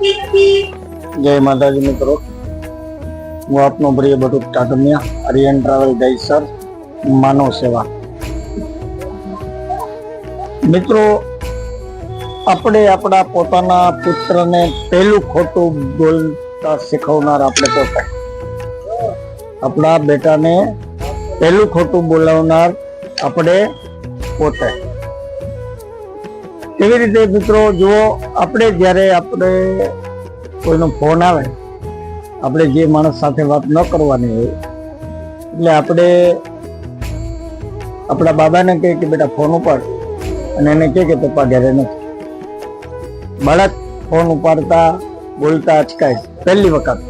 જય માતાજી મિત્રો, હું આપનો પ્રિય Batuk Tatamiya, Aryan travel guide sir, માનવ સેવા. મિત્રો, આપણે આપણા પોતાના પુત્રને પહેલું ખોટું બોલતા શીખવનાર આપણે પોતે, આપણા બેટાને પહેલું ખોટું બોલાવનાર આપણે પોતે. કેવી રીતે મિત્રો? જુઓ, આપણે જ્યારે કોઈનો ફોન આવે, આપણે જે માણસ સાથે વાત ન કરવાની હોય, એટલે આપણે આપણા બાબાને કહીએ કે બેટા ફોન ઉપાડ, અને એને કહે કે પપ્પા ઘરે નથી. બાળક ફોન ઉપાડતા બોલતા અચકાય પહેલી વખત,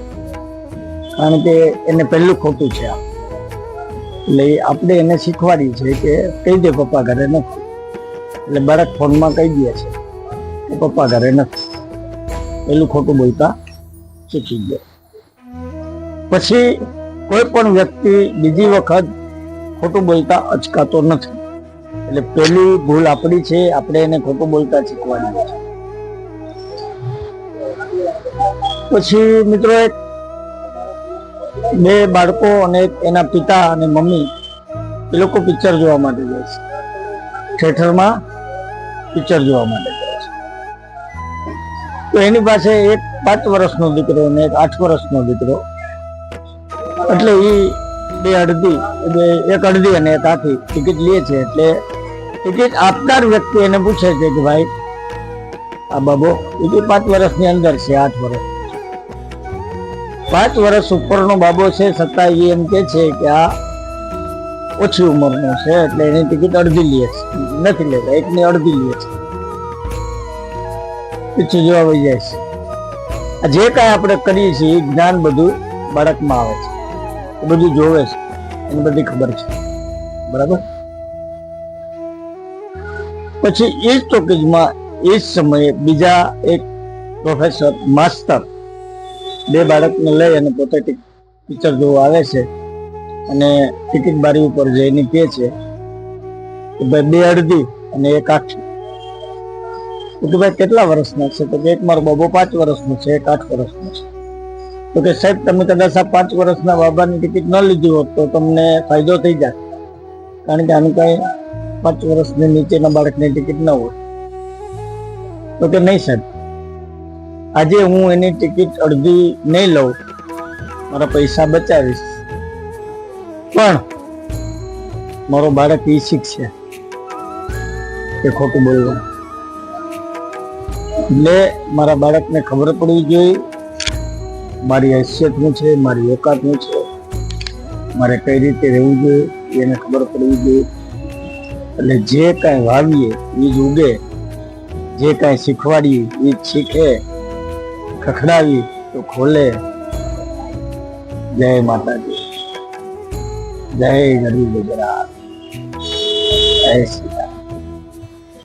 કારણ કે એને પહેલું ખોટું છે. એટલે આપણે એને શીખવાડી છે કે કહી દે પપ્પા ઘરે નથી. એટલે બાળક ફોનમાં કહી દે છે કે પપ્પા ઘરે નથી. પેલું ખોટું બોલતા શીખી ગયા. પછી કોઈ પણ વ્યક્તિ બીજી વખત ખોટું બોલતા અચકાતો નથી. એટલે પેલી ભૂલ આપણી છે, આપણે એને ખોટું બોલતા શીખવાડી છે. પછી મિત્રો, બે બાળકો અને એના પિતા અને મમ્મી એ લોકો પિક્ચર જોવા માટે જાય છે. થિયેટરમાં પિક્ચર જોવા માટે જાય છે. તો એની પાસે એક 5 વર્ષનો દીકરો અને એક 8 વર્ષનો દીકરો, એટલે એક અડધી અને એક આખી ટિકિટ લે છે. એટલે ટિકિટ આપનાર વ્યક્તિ એને પૂછે છે કે ભાઈ, આ બાબો એ 5 વર્ષની અંદર છે, 8 વર્ષ, 5 વર્ષ ઉપરનો બાબો છે, છતાં એ એમ કે છે કે આ ઓછી ઉંમરનો છે, એટલે એની ટિકિટ અડધી લે છે, નથી લેતા, એકની અડધી લે છે, પીછું જોવા વહી જાય છે. જે કાંઈ આપણે કરીએ છીએ એ જ્ઞાન બધું બાળકમાં આવે છે, એ બધું જોવે છે, એને બધી ખબર છે, બરાબર. પછી એ જ ટોકીજમાં એ જ સમયે બીજા એક પ્રોફેસર માસ્ટર બે બાળકને લઈ અને પોતે પિક્ચર જોવા આવે છે, અને ટિકિટ બારી ઉપર જઈને કહે છે કે ભાઈ, બે અડધી અને એક આખી. તો ભાઈ કેટલા વર્ષના છે? તો એક મારો બાબો 5 વર્ષનો છે, એક 8 વર્ષનો છે. તો કે સાહેબ, તમે કદાચ આ 5 વર્ષના બાબાની ટિકિટ ન લીધી હોત તો તમને ફાયદો થઈ જાય, કારણ કે આનું કઈ 5 વર્ષની નીચેના બાળકની ટિકિટ ન હોય. તો કે નહીં સાહેબ, આજે હું એની ટિકિટ અડધી નહીં લઉં, મારા પૈસા બચાવીશ, પણ મારો બાળક એ શીખશે કે ખોટું બોલવું. એટલે મારા બાળકને ખબર પડવી જોઈએ મારી હેસિયત શું છે, મારી ઓકાત શું છે, મારે કઈ રીતે રહેવું જોઈએ એને ખબર પડવી જોઈએ. એટલે જે કાંઈ વાવીએ એ જ ઉગે, જે કાંઈ શીખવાડીએ એ જ શીખે, ખખડાવી તો ખોલે. જય માતાજી, જય ગરીબ ગુજરાત, જય શ્રી રામ.